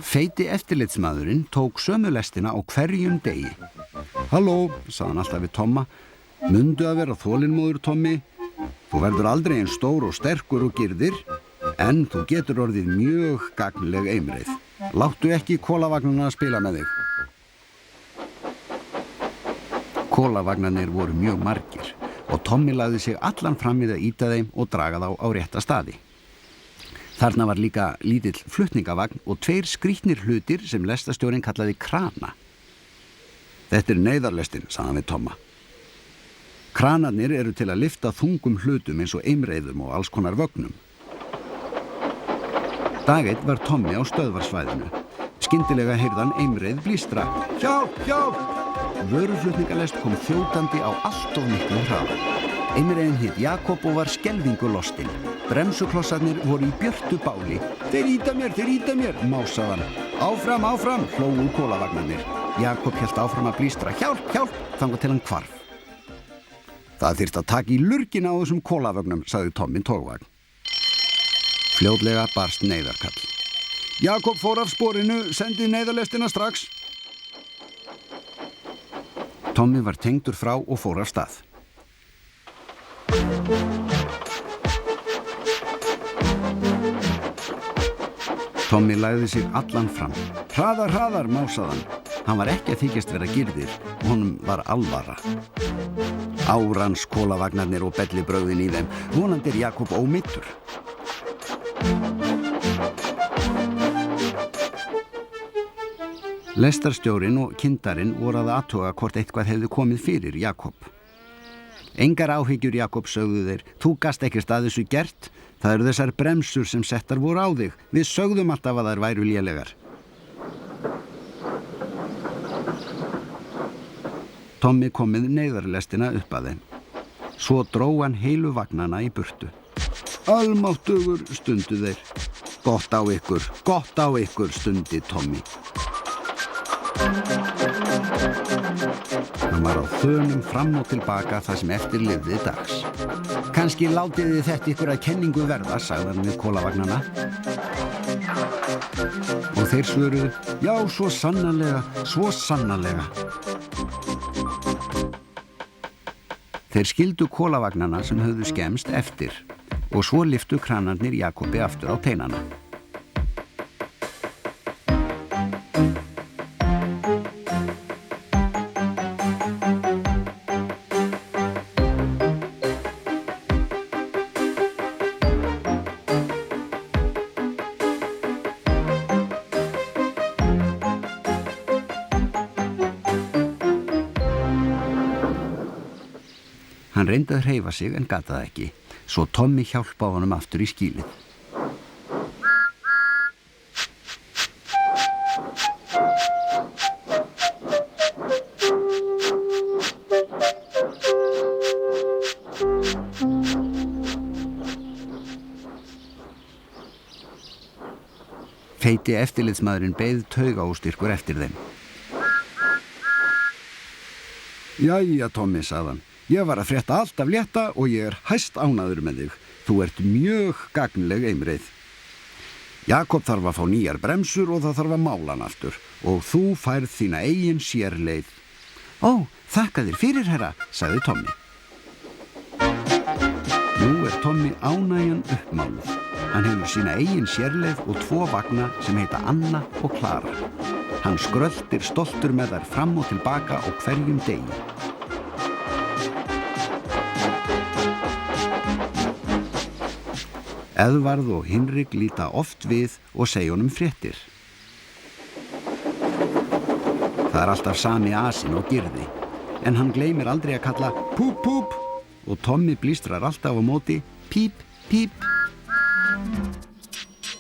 Feiti eftirlitsmaðurinn tók sömu lestina á hverjum degi. Halló, sagði hann alltaf við Tomma. Mundu að vera þolinmóður, Tommi. Þú verður aldrei eins stór og sterkur og girðir, en þú getur orðið mjög gagnleg eimreið. Láttu ekki kólavagnarna að spila með þig. Kólavagnarnir voru mjög margir og Tommi lagði sig allan fram við að ýta þeim og draga þá á rétta staði. Þarna var líka lítill flutningavagn og 2 skrýtnir hlutir sem lestastjórinn kallaði krana. Þetta neyðarlestin, sagði hann við Tomma. Kranarnir eru til að lyfta þungum hlutum eins og eimreiðum og alls konar vögnum. Dag einn var Tommi á stöðvarsvæðinu. Skyndilega heyrði hann eimreið blístra. Hjálp, hjálp! Vöruflutningalest kom þjótandi á allt of miklum hraða. Eimreiðin hét Jakob og var skelfingu lostinn. Bremsuklossarnir voru í björtu báli. Þeir ýta mér, másaði hann. Áfram, áfram, hlógu kólavagnarnir. Jakob hélt áfram að blístra. Hjálp, hjálp, þangað til hann hvarf. Það þyrfti að taka í lurgina á þessum kólavögnum, sagði Tommi togvagn. Fljótlega barst neyðarkall. Jakob fór af sporinu, sendi neyðarlestina strax. Tommi var tengdur frá og fór af stað. Tommi lagði sig allan fram. Hraðar, hraðar, másaði hann. Hann var ekki að þykjast vera girðir, honum var alvara. Árans kólavagnarnir og bellibrögðin í þeim, vonandi Jakob ómeiddur. Lestarstjórinn og kyndarinn voru að athuga hvort eitthvað hefði komið fyrir Jakob. Engar áhyggjur, Jakob, sögðu þeir. Þú gast ekkert að þessu gert. Það eru þessar bremsur sem settar voru á þig. Við sögðum alltaf að þær væru lélegar. Tommi kom með neyðarlestina upp að þeim. Svo dró hann heilu vagnana í burtu. Almáttugur, stundu þeir. Gott á ykkur, stundi Tommi. Hann var á þönum fram og tilbaka það sem eftir lifði dags. Kannski látið þið þetta ykkur að kenningu verða, sagði hann við kólavagnana. Og þeir svöruðu, já, svo sannarlega. Þeir skildu kólavagnana sem höfðu skemmst eftir og svo lyftu kranarnir Jakobi aftur á teinana. Hann reyndi að hreyfa sig en gat það ekki, svo Tommi hjálpaði honum aftur í skýlið. Feiti eftirlitsmaðurinn beið taugaóstyrkur eftir þeim. Jæja, Tommi, sagði hann. Ég var að frétta alltaf létta og ég er hæst ánægður með þig. Þú ert mjög gagnleg eimreið. Jakob þarf að fá nýjar bremsur og það þarf að mála hann aftur. Og þú færð þína eigin sérleið. Ó, þakka þér fyrir, herra, sagði Tommi. Nú er Tommi ánægjan uppmáluð. Hann hefur sína eigin sérleið og 2 vagna sem heita Anna og Klara. Hann skröltir stoltur með þær fram og tilbaka á hverjum degi. Eðvarð og Hinrik líta oft við og segja honum fréttir. Það er alltaf sami asinn og girði, en hann gleymir aldrei að kalla púp, púp og Tommi blístrar alltaf á móti píp, píp.